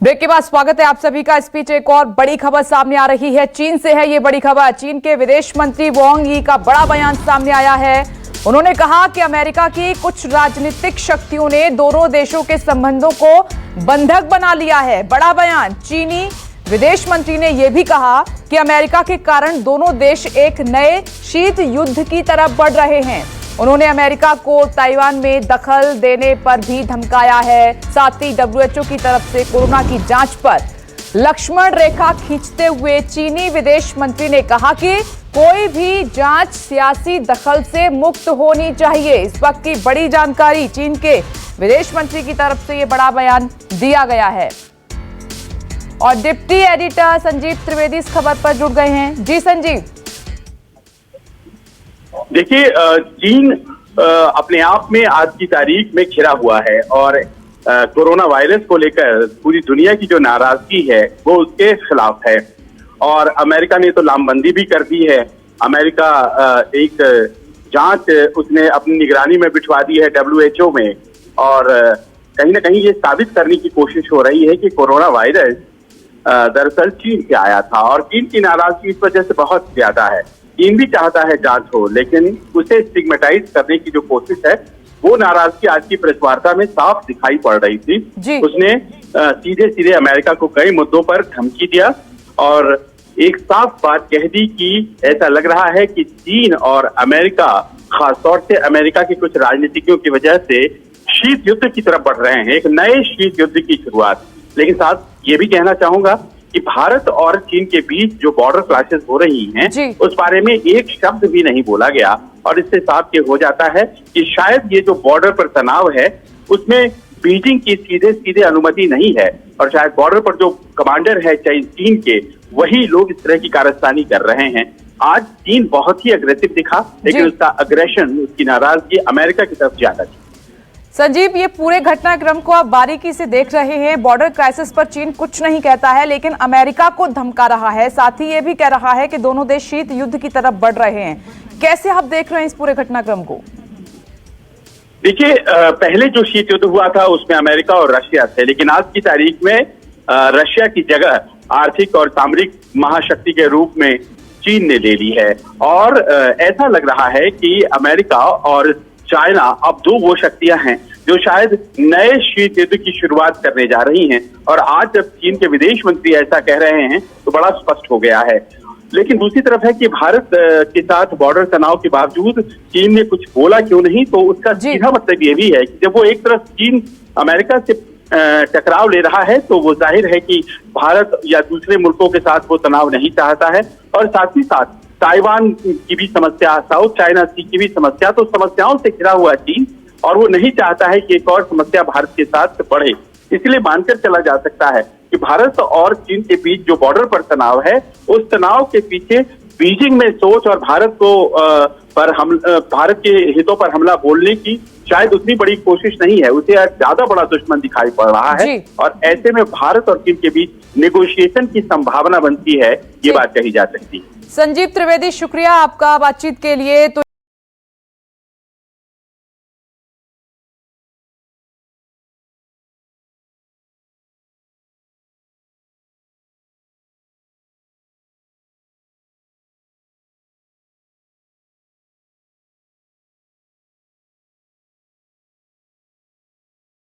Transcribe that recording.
Break के बाद स्वागत है आप सभी का। इस बीच एक और बड़ी खबर सामने आ रही है, चीन से है ये बड़ी खबर। चीन के विदेश मंत्री वांग यी का बड़ा बयान सामने आया है। उन्होंने कहा कि अमेरिका की कुछ राजनीतिक शक्तियों ने दोनों देशों के संबंधों को बंधक बना लिया है। बड़ा बयान। चीनी विदेश मंत्री ने यह भी कहा कि अमेरिका के कारण दोनों देश एक नए शीत युद्ध की तरफ बढ़ रहे हैं। उन्होंने अमेरिका को ताइवान में दखल देने पर भी धमकाया है। साथ ही डब्ल्यूएचओ की तरफ से कोरोना की जांच पर लक्ष्मण रेखा खींचते हुए चीनी विदेश मंत्री ने कहा कि कोई भी जांच सियासी दखल से मुक्त होनी चाहिए। इस वक्त की बड़ी जानकारी, चीन के विदेश मंत्री की तरफ से यह बड़ा बयान दिया गया है। और डिप्टी एडिटर संजीव त्रिवेदी इस खबर पर जुड़ गए हैं। जी संजीव। देखिए, चीन अपने आप में आज की तारीख में घिरा हुआ है और कोरोना वायरस को लेकर पूरी दुनिया की जो नाराजगी है वो उसके खिलाफ है। और अमेरिका ने तो लामबंदी भी कर दी है। अमेरिका एक जांच उसने अपनी निगरानी में बिठवा दी है डब्ल्यूएचओ में, और कहीं ना कहीं ये साबित करने की कोशिश हो रही है कि कोरोना वायरस दरअसल चीन से आया था। और चीन की नाराजगी इस वजह से बहुत ज्यादा है। चीन भी चाहता है जांच हो, लेकिन उसे स्टिग्मेटाइज करने की जो कोशिश है वो नाराजगी आज की प्रेस वार्ता में साफ दिखाई पड़ रही थी। उसने सीधे सीधे अमेरिका को कई मुद्दों पर धमकी दिया और एक साफ बात कह दी कि ऐसा लग रहा है कि चीन और अमेरिका, खासतौर से अमेरिका के कुछ राजनीतिज्ञों की वजह से शीत युद्ध की तरफ बढ़ रहे हैं, एक नए शीत युद्ध की शुरुआत। लेकिन साथ ये भी कहना चाहूंगा कि भारत और चीन के बीच जो बॉर्डर क्लैशेस हो रही हैं, उस बारे में एक शब्द भी नहीं बोला गया। और इससे साफ ये हो जाता है कि शायद ये जो बॉर्डर पर तनाव है उसमें बीजिंग की सीधे सीधे अनुमति नहीं है, और शायद बॉर्डर पर जो कमांडर है चीन के, वही लोग इस तरह की कारस्तानी कर रहे हैं। आज चीन बहुत ही अग्रेसिव दिखा, लेकिन उसका अग्रेशन, उसकी नाराजगी अमेरिका की तरफ ज्यादा थी। संजीव, ये पूरे घटनाक्रम को आप बारीकी से देख रहे हैं। बॉर्डर क्राइसिस पर चीन कुछ नहीं कहता है, लेकिन अमेरिका को धमका रहा है। साथ ही ये भी कह रहा है कि दोनों देश शीत युद्ध की तरफ बढ़ रहे हैं। कैसे आप देख रहे हैं इस पूरे घटनाक्रम को? देखिए, पहले जो शीत युद्ध हुआ था उसमें अमेरिका और रशिया थे, लेकिन आज की तारीख में रशिया की जगह आर्थिक और सामरिक महाशक्ति के रूप में चीन ने ले ली है। और ऐसा लग रहा है कि अमेरिका और चाइना अब दो वो शक्तियां हैं जो शायद नए शीत युद्ध की शुरुआत करने जा रही हैं। और आज जब चीन के विदेश मंत्री ऐसा कह रहे हैं तो बड़ा स्पष्ट हो गया है। लेकिन दूसरी तरफ है कि भारत के साथ बॉर्डर तनाव के बावजूद चीन ने कुछ बोला क्यों नहीं, तो उसका सीधा मतलब ये भी है कि जब वो एक तरफ चीन अमेरिका से टकराव ले रहा है तो वो जाहिर है कि भारत या दूसरे मुल्कों के साथ वो तनाव नहीं चाहता है। और साथ ही साथ ताइवान की भी समस्या, साउथ चाइना सी की भी समस्या, तो समस्याओं से घिरा हुआ चीन, और वो नहीं चाहता है कि एक और समस्या भारत के साथ बढ़े। इसलिए मानकर चला जा सकता है कि भारत और चीन के बीच जो बॉर्डर पर तनाव है, उस तनाव के पीछे बीजिंग में सोच और भारत के हितों पर हमला बोलने की शायद उतनी बड़ी कोशिश नहीं है, उसे ज्यादा बड़ा दुश्मन दिखाई पड़ रहा है। और ऐसे में भारत और चीन के बीच नेगोशिएशन की संभावना बनती है, ये बात कही जा सकती है। संजीव त्रिवेदी, शुक्रिया आपका बातचीत के लिए। तो